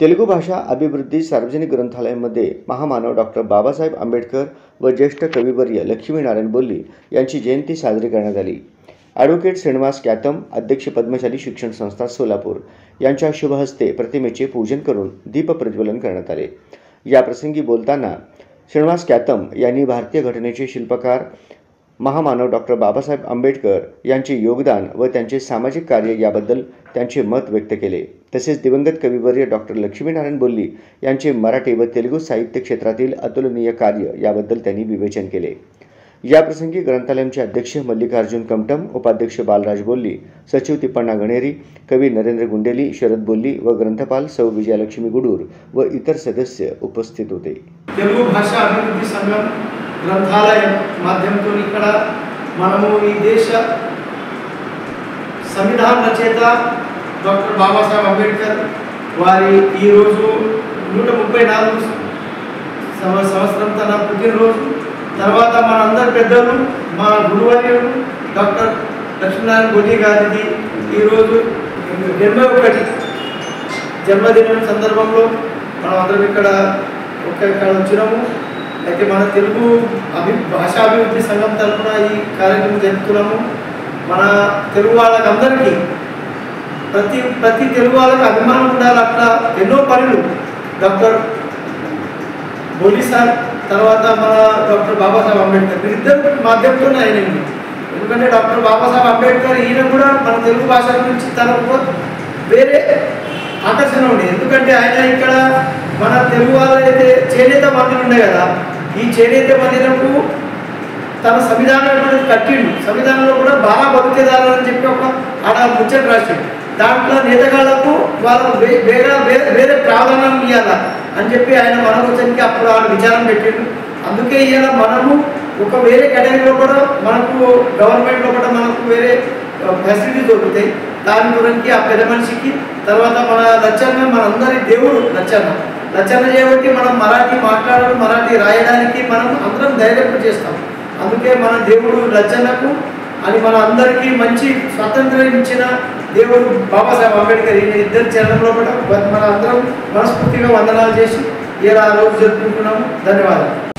तेलुगू भाषा अभिवृद्धी सार्वजनिक ग्रंथालयामध्ये महामानव डॉक्टर बाबासाहेब आंबेडकर व ज्येष्ठ कविवर्य लक्ष्मीनारायण बोल्ली यांची जयंती साजरी करण्यात आली। ॲडव्होकेट श्रीनिवास कॅतम, अध्यक्ष पद्मशाली शिक्षण संस्था सोलापूर यांच्या शुभ हस्ते प्रतिमेचे पूजन करून दीप प्रज्वलन करण्यात आले। या प्रसंगी बोलताना श्रीनिवास कॅतम यांनी भारतीय घटनेचे शिल्पकार महामानव डॉक्टर बाबासाहेब आंबेडकर यांचे योगदान व त्यांचे सामाजिक कार्य याबद्दल त्यांचे मत व्यक्त केले। तसेच दिवंगत कविवर्य डॉक्टर लक्ष्मीनारायण बोल्ली यांचे मराठी व तेलुगू साहित्य क्षेत्रातील अतुलनीय कार्य याबद्दल त्यांनी विवेचन केले। या प्रसंगी ग्रंथालयाचे अध्यक्ष मल्लिकार्जुन कमटम, उपाध्यक्ष बालराज बोल्ली, सचिव तिप्पण्णा गणेरी, कवी नरेंद्र गुंडेली, शरद बोल्ली व ग्रंथपाल सौ विजयलक्ष्मी गुडूर व इतर सदस्य उपस्थित होते। తెలుగు భాష అభివృద్ధి సంఘం గ్రంథాలయ మాధ్యమంతో ఇక్కడ మనము ఈ దేశ సంవిధాన రచయిత డాక్టర్ బాబాసాహెబ్ అంబేద్కర్ వారి ఈ రోజు 134 సంవత్సరం తన పుట్టినరోజు తర్వాత మనందరి పెద్దలు మా గురువర్యులు డాక్టర్ లక్ష్మీనారాయణ బోల్లి గారిది ఈ రోజు 81 జన్మదినం సందర్భంలో మనం అందరం ఇక్కడ వచ్చినాము। అయితే మన తెలుగు భాషా అభివృద్ధి సంఘం తరఫున ఈ కార్యక్రమం జరుపుతున్నాము। మన తెలుగు వాళ్ళకందరికీ ప్రతి తెలుగు వాళ్ళకి అభిమానం ఉండాలి। అట్లా ఎన్నో పనులు డాక్టర్ బోల్లి సార్ తర్వాత మన డాక్టర్ బాబాసాహెబ్ అంబేద్కర్ వీరిద్దరు మాధ్యమంతోనే అయినది। ఎందుకంటే డాక్టర్ బాబాసాహెబ్ అంబేద్కర్ ఈయన కూడా మన తెలుగు భాష గురించి తనకు వేరే ఆకర్షణ ఉంది। ఎందుకంటే ఆయన ఇక్కడ మన తెలుగు వాళ్ళైతే చేనేత మందిరం ఉన్నాయి కదా, ఈ చేనేత మందిరంకు తన సంవిధానం కట్టిండు। సంవిధానంలో కూడా బాగా బతికేదాలని చెప్పి ఒక ఆడ ముచ్చట రాశాడు। దాంట్లో నేతగాళ్లకు వాళ్ళు వేరే ప్రాధాన్యం ఇవ్వాలా అని చెప్పి ఆయన మనోచనకి అప్పుడు ఆయన విచారం పెట్టిండు। అందుకే ఇవాళ మనము ఒక వేరే కేటగిరీలో కూడా మనకు గవర్నమెంట్లో కూడా మనకు వేరే ఫెసిలిటీ దొరుకుతాయి। దాని గురించి ఆ పెద్ద మనిషికి తర్వాత మన లచ్చన్న, మనందరి దేవుడు లచ్చన్న చేయబట్టి మనం మరాఠీ మాట్లాడడం, మరాఠీ రాయడానికి మనం అందరం ధైర్యం చేస్తాం। అందుకే మన దేవుడు లచ్చన్నకు అని మన అందరికీ మంచి స్వాతంత్ర్యం ఇచ్చిన దేవుడు బాబాసాహెబ్ అంబేద్కర్ ఈ ఇద్దరు చరణంలో కూడా మన అందరం మనస్ఫూర్తిగా వందనాలు చేసి ఇలా రోజు జరుపుకుంటున్నాము। ధన్యవాదాలు।